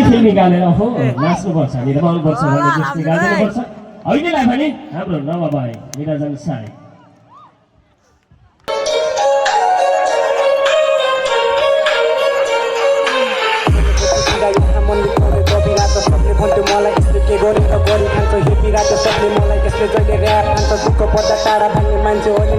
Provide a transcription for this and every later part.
माथि निकालेर हो नाच्नुपर्छ निर्मलपर्छ भने जस निकाल्नुपर्छ अहिलेलाई भने हाम्रो नवभाइ निरञ्जन साई सबले भन्थ्यो मलाई यसले के गरे त गरी खान्छ हिपिरहेको सबले मलाई यसले जहिले ऱ्याप खान्छ दुःख पर्दा टाढा भन्ने मान्छे हो नि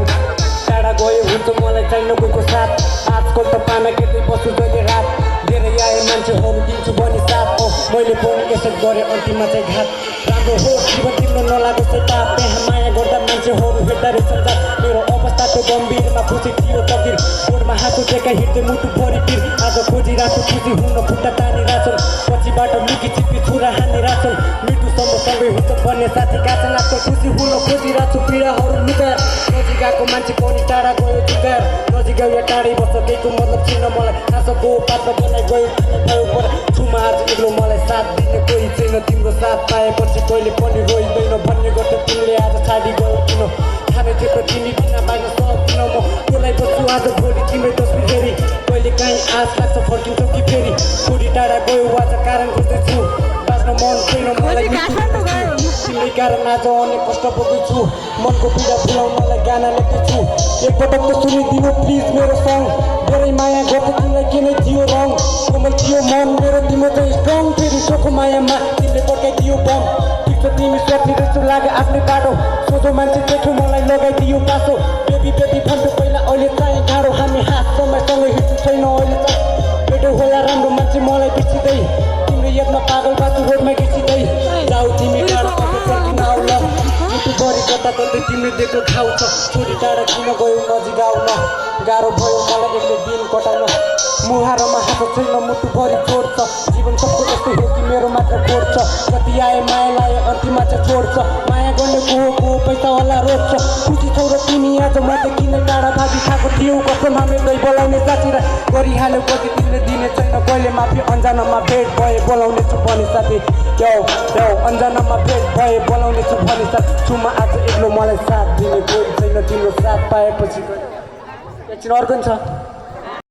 टाढा गयो हुन्छ मलाई चाहिन गएको साथ आजकल त पाना केट्दै बस्छु जहिले रात धेरै आए मान्छेहरू दिन्छु बनी साथ हो मैले पनि यसरी गरेँ अन्तिममा चाहिँ घात राम्रो हो जीवन तिम्रो नलागोस् पाप त्यहाँ माया गर्दा मान्छेहरू हेर्दा रहेछन् मेरो अवस्था त्यो गम्भीरमा खुसी थियो तकिर गोडमा हातको टेका हिँड्दै मुटु भरि पिर आज खोजिरहेको खुसी हुन खुट्टा तानिरहेछन् पछिबाट लुकी चिपी छुरा हानिरहेछन् मृत्युसम्म सँगै हुन्छ भन्ने साथी काछन् आजकल खुसी हुन खोजिरहेको छु पीडाहरू लुकाएर नजिक आएको मान्छे पनि टाढा गयो झुकाएर नजिक या टाढै बस्छ केहीको मतलब छैन मलाई आशाको पात्र बनाइ गयो भयो पर छुमा आज एक्लो मलाई साथ दिने कोही छैन तिम्रो साथ पाएपछि कहिले पनि रोइँदैन भन्ने गर्छ तिमीले आज छाडी गयो किन खाने थियो त तिमी बिना बाँच्न सक्दिनँ म त्यसलाई बस्छु आज भोलि तिम्रो तस्बिर हेरी कहिले काहीँ आश लाग्छ फर्किन्छौ कि फेरि छोडी टाढा गयो आज कारण खोज्दैछु बाँच्न मन छैन मलाई तिमीले कारण आज अनेक कष्ट भोग्दैछु मनको पीडा भुलाउनलाई गाना लेख्दैछु एकपटक त सुनिदिनु प्लिज मेरो सङ धेरै माया गर्दै तिमीलाई के नै थियो रङ कोमल थियो मन मेरो तिम्रो चाहिँ स्ट्रङ फेरि सोखो मायामा तिमीले पड्काइदियो बम ठिक छ तिमी स्वार्थी रहेछौ लाग्यो आफ्नै बाटो सोझो मान्छे देख्यो मलाई लगाइदियो पासो बेबी बेबी भन्थ्यो पहिला अहिले चाहिँ गाह्रो हामी हात समयसँगै हिँड्नु छैन अहिले चाहिँ बेटो होला राम्रो मान्छे मलाई बिर्सिँदै तिम्रो यादमा पागल बाटो रोडमा घिसिँदै जाऊ तिमी टाढा फर्किन आउल मुटु बढी कता कतै तिमीले दिएको घाउ छ छोडी टाढा किन गयो नजिक आउन गाह्रो भयो मलाई एकले दिन कटाउन मुहारमा हात छैन मुटु भरि जोड छ जीवन सबको यस्तै हो कि मेरो मात्र कोड छ कति आए माया लाए अन्तिममा चाहिँ छोड्छ माया गर्ने को पैसा होला रोक्छ खुसी छौ र तिमी आज म त किन टाढा भागी खाएको थियौ कसम हामीलाई बोलाउने साथीलाई गरिहाल्यो कति तिमीले दिने छैन कहिले माफी अन्जानमा भेट भए बोलाउने छु भने साथी देऊ अन्जानमा भेट भए बोलाउने छु भने साथ छुमा आज एक्लो मलाई साथ दिने कोही छैन तिम्रो साथ पाएपछि एकछिन अर्को छ